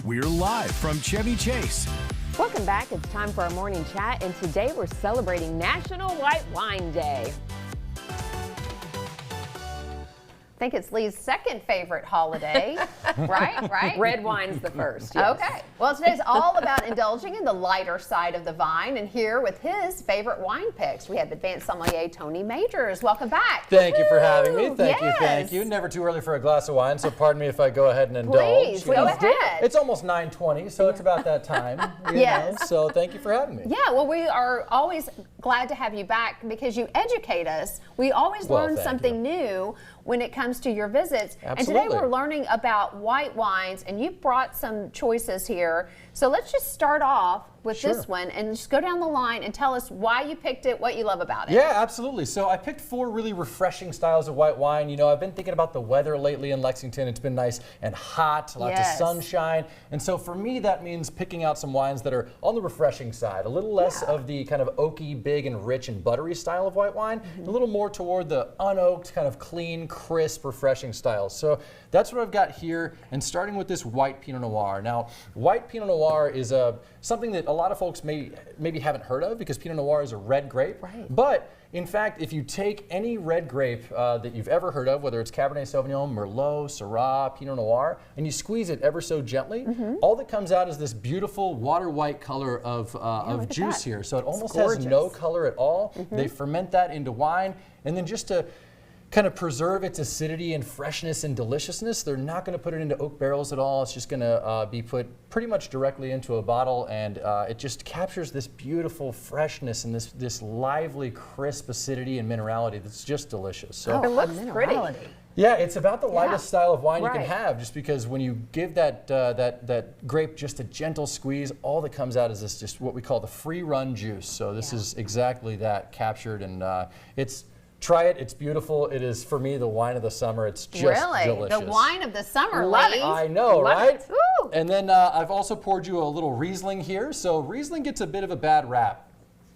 We're live from Chevy Chase. Welcome back. It's time for our morning chat, and today we're celebrating National White Wine Day. I think it's Lee's second favorite holiday, right? Red wine's the first, yes. Okay. Well, today's all about indulging in the lighter side of the vine, and here with his favorite wine picks, we have Advanced Sommelier Tony Majors. Welcome back. Thank you for having me. Thank Yes. you. Never too early for a glass of wine, so pardon me if I go ahead and indulge. Please, You go know, ahead. It's almost 9:20, so it's about that time. you Yes. know, So thank you for having me. Yeah, well, we are always glad to have you back because you educate us. We always Well, learn thank something new when it comes to your visits. And today Absolutely. we're learning about white wines, and you've brought some choices here. So let's just start off with Sure. this one and just go down the line and tell us why you picked it, what you love about it. Yeah, absolutely. So I picked 4 really refreshing styles of white wine. You know, I've been thinking about the weather lately in Lexington. It's been nice and hot, lots Yes. of sunshine. And so for me, that means picking out some wines that are on the refreshing side, a little less of the kind of oaky, big and rich and buttery style of white wine, a little more toward the unoaked, kind of clean, crisp, refreshing styles. So that's what I've got here, and starting with this white Pinot Noir. Now, white Pinot Noir is something that a lot of folks maybe haven't heard of because Pinot Noir is a red grape. Right. But in fact, if you take any red grape that you've ever heard of, whether it's Cabernet Sauvignon, Merlot, Syrah, Pinot Noir, and you squeeze it ever so gently, all that comes out is this beautiful water white color of look at juice that. here. So it almost gorgeous. has no color at all. They ferment that into wine, and then just to kind of preserve its acidity and freshness and deliciousness, they're not going to put it into oak barrels at all. It's just going to be put pretty much directly into a bottle, and it just captures this beautiful freshness and this lively, crisp acidity and minerality that's just delicious. So. It looks pretty. Yeah, it's about the lightest Yeah, style of wine you can right. have, just because when you give that grape just a gentle squeeze, all that comes out is this just what we call the free run juice. So this is exactly that captured, and try it. It's beautiful. It is, for me, the wine of the summer. It's just Really? delicious. The wine of the summer, Love Lee. it. I know, Love right? it. Woo. And then I've also poured you a little Riesling here. So Riesling gets a bit of a bad rap.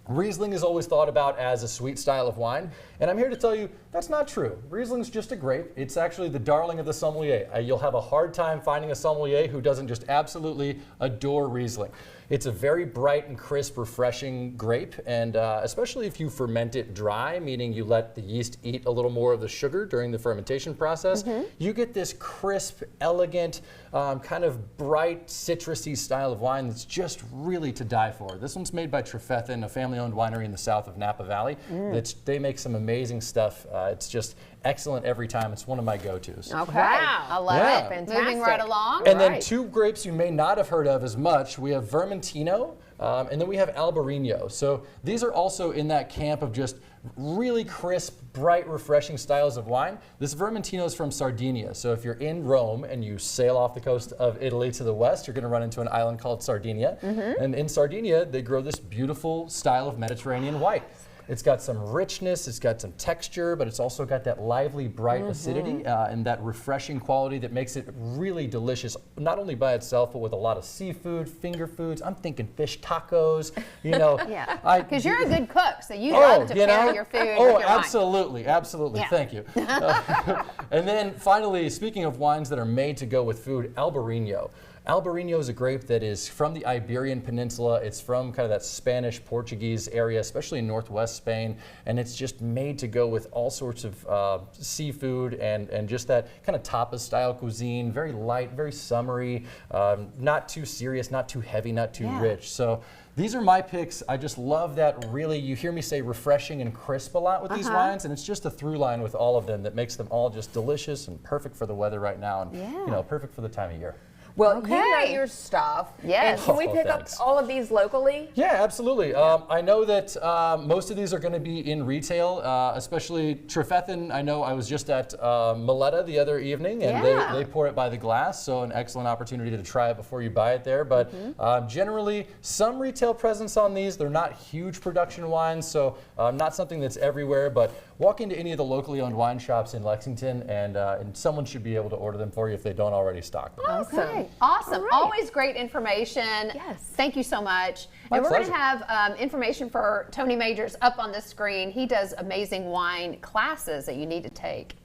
Riesling is always thought about as a sweet style of wine, and I'm here to tell you that's not true. Riesling's just a grape. It's actually the darling of the sommelier. You'll have a hard time finding a sommelier who doesn't just absolutely adore Riesling. It's a very bright and crisp, refreshing grape, and especially if you ferment it dry, meaning you let the yeast eat a little more of the sugar during the fermentation process, you get this crisp, elegant, kind of bright, citrusy style of wine that's just really to die for. This one's made by Trefethen, a family-owned winery in the south of Napa Valley. They make some amazing stuff. It's just excellent every time. It's one of my go-tos. Okay. Wow. I love Yeah. it. Fantastic. Moving right along. And then Right. 2 grapes you may not have heard of as much. We have Vermentino, and then we have Albarino. So these are also in that camp of just really crisp, bright, refreshing styles of wine. This Vermentino is from Sardinia. So if you're in Rome and you sail off the coast of Italy to the west, you're going to run into an island called Sardinia. And in Sardinia, they grow this beautiful style of Mediterranean white. It's got some richness, it's got some texture, but it's also got that lively, bright acidity and that refreshing quality that makes it really delicious, not only by itself, but with a lot of seafood, finger foods. I'm thinking fish tacos, you know. Yeah. Because you're a good cook, so you love to pair your food with your wine. Absolutely, absolutely. Yeah. Thank you. And then finally, speaking of wines that are made to go with food, Albarino. Albarino is a grape that is from the Iberian Peninsula. It's from kind of that Spanish, Portuguese area, especially in northwest Spain. And it's just made to go with all sorts of seafood and just that kind of tapas style cuisine. Very light, very summery, not too serious, not too heavy, not too rich. So these are my picks. I just love that really, you hear me say refreshing and crisp a lot with these wines, and it's just a through line with all of them that makes them all just delicious and perfect for the weather right now, and you know, perfect for the time of year. Well, you know your stuff. Yes. And can we pick thanks. up all of these locally? Yeah, absolutely. I know that most of these are going to be in retail, especially Trefethen. I know I was just at Maletta the other evening, and they pour it by the glass, so an excellent opportunity to try it before you buy it there. But generally, some retail presence on these. They're not huge production wines, so not something that's everywhere, but walk into any of the locally owned wine shops in Lexington, and someone should be able to order them for you if they don't already stock them. Awesome. Awesome. All right. Always great information. Yes. Thank you so much. My and we're going to pleasure. have information for Tony Majors up on the screen. He does amazing wine classes that you need to take.